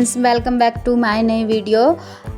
Friends, welcome back to my नई video.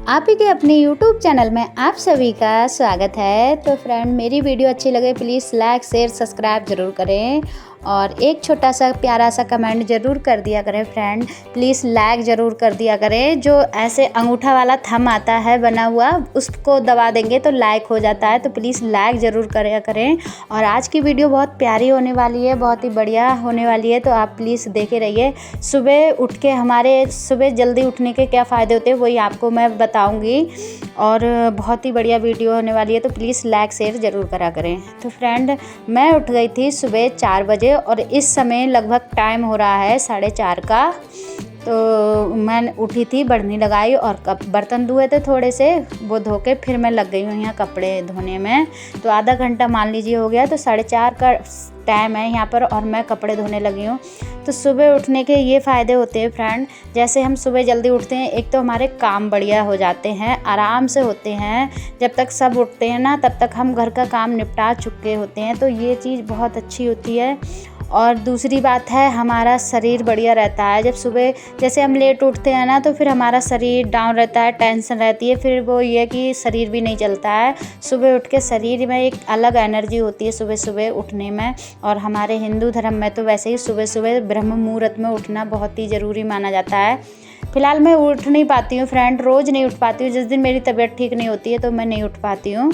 आप ही के अपने यूट्यूब चैनल में आप सभी का स्वागत है। तो फ्रेंड, मेरी वीडियो अच्छी लगे प्लीज़ लाइक शेयर सब्सक्राइब ज़रूर करें और एक छोटा सा प्यारा सा कमेंट ज़रूर कर दिया करें। फ्रेंड प्लीज़ लाइक ज़रूर कर दिया करें। जो ऐसे अंगूठा वाला थंब आता है बना हुआ, उसको दबा देंगे तो लाइक हो जाता है, तो प्लीज़ लाइक ज़रूर करें करें। और आज की वीडियो बहुत प्यारी होने वाली है, बहुत ही बढ़िया होने वाली है, तो आप प्लीज़ देखे रहिए। सुबह उठ के हमारे सुबह जल्दी उठने के क्या फ़ायदे होते हैं वही आपको मैं बताऊँगी और बहुत ही बढ़िया वीडियो होने वाली है, तो प्लीज़ लाइक शेयर ज़रूर करा करें। तो फ्रेंड, मैं उठ गई थी सुबह 4 बजे और इस समय लगभग टाइम हो रहा है 4:30 का। तो मैं उठी थी, बढ़नी लगाई और बर्तन धोए थे थोड़े से, वो धो के फिर मैं लग गई हूँ यहाँ कपड़े धोने में। तो आधा घंटा मान लीजिए हो गया, तो 4:30 का टाइम है यहाँ पर और मैं कपड़े धोने लगी हूँ। तो सुबह उठने के ये फ़ायदे होते हैं फ्रेंड, जैसे हम सुबह जल्दी उठते हैं, एक तो हमारे काम बढ़िया हो जाते हैं, आराम से होते हैं। जब तक सब उठते हैं ना तब तक हम घर का काम निपटा चुके होते हैं, तो ये चीज़ बहुत अच्छी होती है। और दूसरी बात है, हमारा शरीर बढ़िया रहता है। जब सुबह जैसे हम लेट उठते हैं ना तो फिर हमारा शरीर डाउन रहता है, टेंशन रहती है, फिर वो ये कि शरीर भी नहीं चलता है। सुबह उठ के शरीर में एक अलग एनर्जी होती है सुबह सुबह उठने में। और हमारे हिंदू धर्म में तो वैसे ही सुबह सुबह ब्रह्म मुहूर्त में उठना बहुत ही ज़रूरी माना जाता है। फ़िलहाल मैं उठ नहीं पाती हूँ फ्रेंड, रोज़ नहीं उठ पाती हूँ। जिस दिन मेरी तबीयत ठीक नहीं होती है तो मैं नहीं उठ पाती हूँ,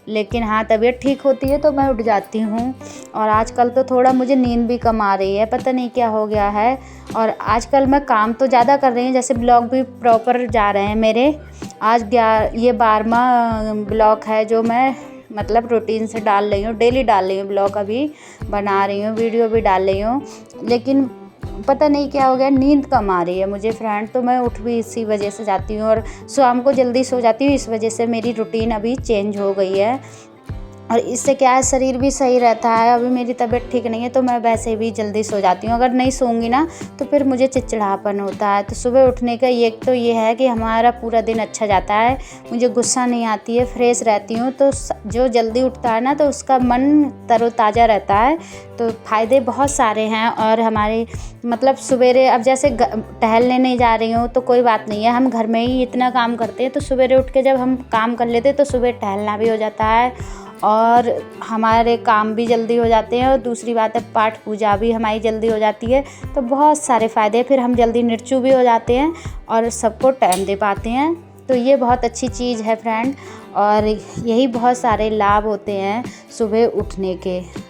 लेकिन हाँ तबीयत ठीक होती है तो मैं उठ जाती हूँ। और आजकल तो थोड़ा मुझे नींद भी कम आ रही है, पता नहीं क्या हो गया है। और आजकल मैं काम तो ज़्यादा कर रही हूँ, जैसे ब्लॉग भी प्रॉपर जा रहे हैं मेरे। आज ये 12वां ब्लॉग है जो मैं मतलब रूटीन से डाल रही हूँ, डेली डाल रही हूँ ब्लॉग, अभी बना रही हूँ, वीडियो भी डाल रही हूँ। लेकिन पता नहीं क्या हो गया, नींद कम आ रही है मुझे फ्रेंड, तो मैं उठ भी इसी वजह से जाती हूँ और शाम को जल्दी सो जाती हूँ। इस वजह से मेरी रूटीन अभी चेंज हो गई है और इससे क्या है, शरीर भी सही रहता है। अभी मेरी तबीयत ठीक नहीं है तो मैं वैसे भी जल्दी सो जाती हूँ। अगर नहीं सोऊंगी ना तो फिर मुझे चिड़चिड़ापन होता है। तो सुबह उठने का एक तो ये है कि हमारा पूरा दिन अच्छा जाता है, मुझे गुस्सा नहीं आती है, फ्रेश रहती हूँ। तो जो जल्दी उठता है ना तो उसका मन तरोताज़ा रहता है। तो फ़ायदे बहुत सारे हैं। और हमारे मतलब सवेरे अब जैसे टहलने नहीं जा रही हूँ तो कोई बात नहीं है, हम घर में ही इतना काम करते हैं, तो सवेरे उठ के जब हम काम कर लेते हैं तो सुबह टहलना भी हो जाता है और हमारे काम भी जल्दी हो जाते हैं। और दूसरी बात है, पाठ पूजा भी हमारी जल्दी हो जाती है। तो बहुत सारे फ़ायदे, फिर हम जल्दी निर्चु भी हो जाते हैं और सबको टाइम दे पाते हैं। तो ये बहुत अच्छी चीज़ है फ्रेंड, और यही बहुत सारे लाभ होते हैं सुबह उठने के।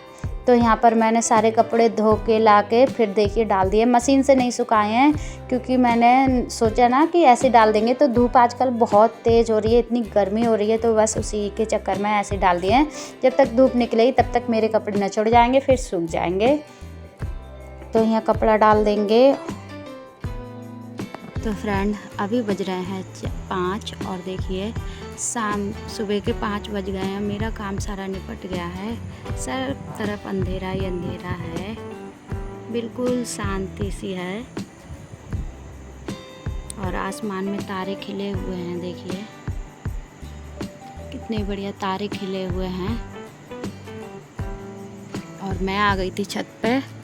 तो यहाँ पर मैंने सारे कपड़े धो के ला के फिर देखिए डाल दिए, मशीन से नहीं सुखाए हैं क्योंकि मैंने सोचा ना कि ऐसे डाल देंगे तो धूप आजकल बहुत तेज़ हो रही है, इतनी गर्मी हो रही है, तो बस उसी के चक्कर में ऐसे डाल दिए हैं। जब तक धूप निकलेगी तब तक मेरे कपड़े निचुड़ जाएंगे, फिर सूख जाएंगे। तो यहाँ कपड़ा डाल देंगे। तो फ्रेंड अभी बज रहे हैं 5 और देखिए सुबह के 5 बज गए हैं। मेरा काम सारा निपट गया है, सब तरफ अंधेरा ही अंधेरा है, बिल्कुल शांति सी है और आसमान में तारे खिले हुए हैं। देखिए कितने बढ़िया तारे खिले हुए हैं। और मैं आ गई थी छत पे,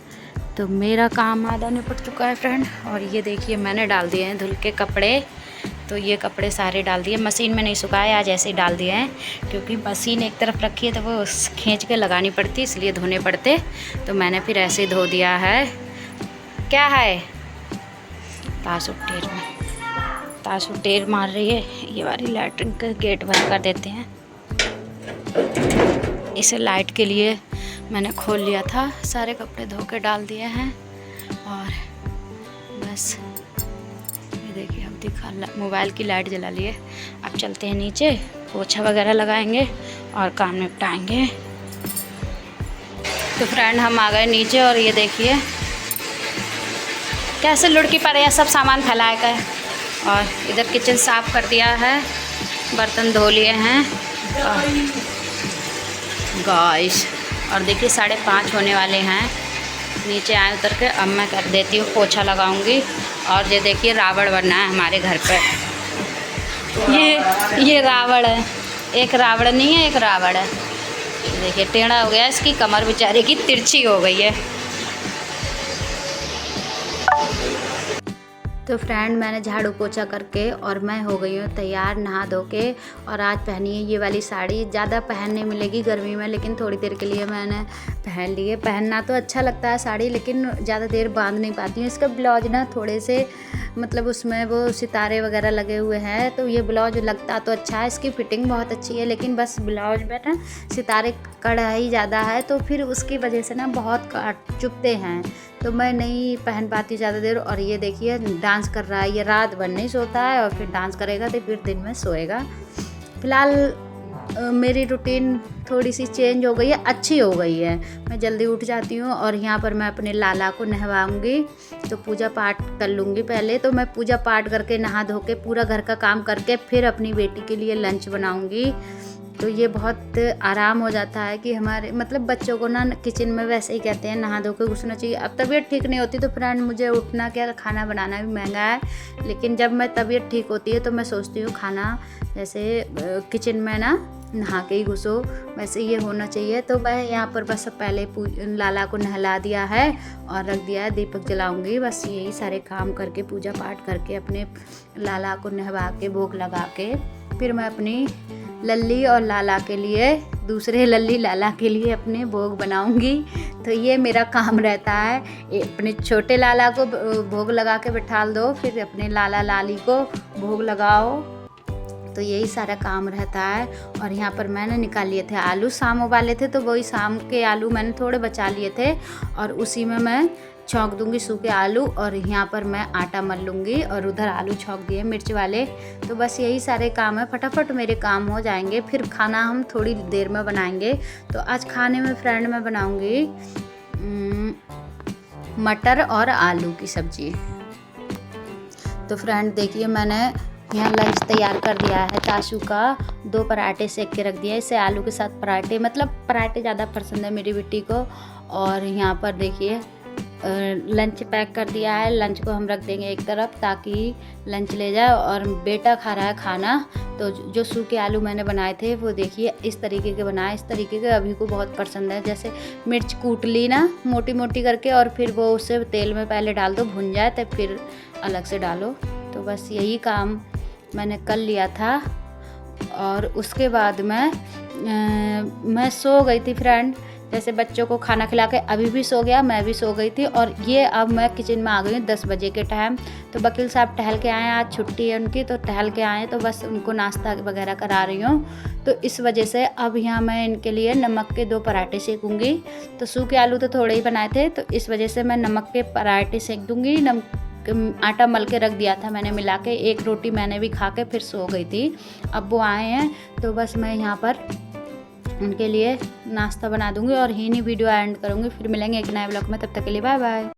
तो मेरा काम आधा निपट चुका है फ्रेंड। और ये देखिए मैंने डाल दिए हैं धुल के कपड़े, तो ये कपड़े सारे डाल दिए, मशीन में नहीं सुखाए, आज ऐसे ही डाल दिए हैं क्योंकि मशीन एक तरफ रखी है तो वो खींच के लगानी पड़ती, इसलिए धोने पड़ते। तो मैंने फिर ऐसे ही धो दिया है। क्या है, तासु टेर मार रही है। ये वाली लैट्रिन का गेट बंद कर देते हैं, इसे लाइट के लिए मैंने खोल लिया था। सारे कपड़े धो के डाल दिए हैं और बस ये देखिए, अब दिखा मोबाइल की लाइट जला लिए। अब चलते हैं नीचे, पोछा वगैरह लगाएंगे और काम निपटाएंगे। तो फ्रेंड हम आ गए नीचे और ये देखिए कैसे लुढ़की पड़े हैं, सब सामान फैलाए गए। और इधर किचन साफ़ कर दिया है, बर्तन धो लिए हैं गाइस। और देखिए 5:30 होने वाले हैं। नीचे आए उतर के अब मैं कर देती हूँ, पोछा लगाऊंगी। और ये देखिए रावण बना है हमारे घर पे, ये रावण है, एक रावण नहीं है, एक रावण है। देखिए टेढ़ा हो गया, इसकी कमर बेचारे की तिरछी हो गई है। तो फ्रेंड मैंने झाड़ू पोछा करके और मैं हो गई हूँ तैयार नहा धो के। और आज पहनी है ये वाली साड़ी, ज़्यादा पहनने मिलेगी गर्मी में, लेकिन थोड़ी देर के लिए मैंने पहन ली है। पहनना तो अच्छा लगता है साड़ी, लेकिन ज़्यादा देर बांध नहीं पाती हूँ। इसका ब्लाउज ना थोड़े से मतलब उसमें वो सितारे वगैरह लगे हुए हैं, तो ये ब्लाउज लगता तो अच्छा है, इसकी फिटिंग बहुत अच्छी है, लेकिन बस ब्लाउज में ना सितारे कढ़ाई ज़्यादा है, तो फिर उसकी वजह से ना बहुत चुभते हैं, तो मैं नहीं पहन पाती ज़्यादा देर। और ये देखिए डांस कर रहा है, ये रात भर नहीं सोता है और फिर डांस करेगा तो फिर दिन में सोएगा। फ़िलहाल मेरी रूटीन थोड़ी सी चेंज हो गई है, अच्छी हो गई है। मैं जल्दी उठ जाती हूँ और यहाँ पर मैं अपने लाला को नहवाऊँगी, तो पूजा पाठ कर लूँगी पहले। तो मैं पूजा पाठ करके नहा धो के पूरा घर का काम करके फिर अपनी बेटी के लिए लंच बनाऊँगी। तो ये बहुत आराम हो जाता है कि हमारे मतलब बच्चों को ना किचन में वैसे ही कहते हैं नहा धो के घुसना चाहिए। अब तबीयत ठीक नहीं होती तो फ्रेंड मुझे उठना क्या, खाना बनाना भी महंगा है, लेकिन जब मैं तबीयत ठीक होती है तो मैं सोचती हूँ खाना जैसे किचन में ना नहा के ही घुसो, वैसे ये होना चाहिए। तो मैं यहाँ पर बस पहले लाला को नहला दिया है और रख दिया है, दीपक जलाऊंगी। बस यही सारे काम करके पूजा पाठ करके अपने लाला को नहवा के भोग लगा के फिर मैं अपनी लल्ली और लाला के लिए, दूसरे लल्ली लाला के लिए अपने भोग बनाऊंगी। तो ये मेरा काम रहता है, अपने छोटे लाला को भोग लगा के बिठा दो, फिर अपने लाला लाली को भोग लगाओ, तो यही सारा काम रहता है। और यहाँ पर मैंने निकाल लिए थे आलू, शाम उबाले थे तो वही शाम के आलू मैंने थोड़े बचा लिए थे और उसी में मैं छौंक दूंगी सूखे आलू, और यहाँ पर मैं आटा मल लूँगी और उधर आलू छौंक दिए मिर्च वाले। तो बस यही सारे काम है, फटाफट मेरे काम हो जाएंगे, फिर खाना हम थोड़ी देर में बनाएंगे। तो आज खाने में फ्रेंड मैं बनाऊँगी मटर और आलू की सब्ज़ी। तो फ्रेंड देखिए मैंने यहाँ लंच तैयार कर दिया है, ताशू का 2 पराठे सेक के रख दिया है। इसे आलू के साथ पराठे, मतलब पराठे ज़्यादा पसंद है मेरी बेटी को। और यहाँ पर देखिए लंच पैक कर दिया है, लंच को हम रख देंगे एक तरफ ताकि लंच ले जाए। और बेटा खा रहा है खाना, तो जो सूखे आलू मैंने बनाए थे वो देखिए इस तरीके के बनाए, इस तरीके के अभी को बहुत पसंद है। जैसे मिर्च कूट ली ना मोटी मोटी करके और फिर वो उसे तेल में पहले डाल दो, भुन जाए तो फिर अलग से डालो। तो बस यही काम मैंने कर लिया था। और उसके बाद मैं सो गई थी फ्रेंड, जैसे बच्चों को खाना खिला के अभी भी सो गया, मैं भी सो गई थी। और ये अब मैं किचन में आ गई हूँ 10 बजे के टाइम। तो वकील साहब टहल के आए, आज छुट्टी है उनकी, तो टहल के आए, तो बस उनको नाश्ता वगैरह करा रही हूँ। तो इस वजह से अब यहाँ मैं इनके लिए नमक के 2 पराठे सेकूँगी। तो सूखे आलू तो थोड़े ही बनाए थे, तो इस वजह से मैं नमक के पराठे सेक दूँगी। आटा मल के रख दिया था मैंने मिला के, 1 रोटी मैंने भी खा के फिर सो गई थी। अब वो आए हैं तो बस मैं यहाँ पर उनके लिए नाश्ता बना दूंगी और यहीं वीडियो एंड करूंगी। फिर मिलेंगे एक नए ब्लॉग में, तब तक के लिए बाय बाय।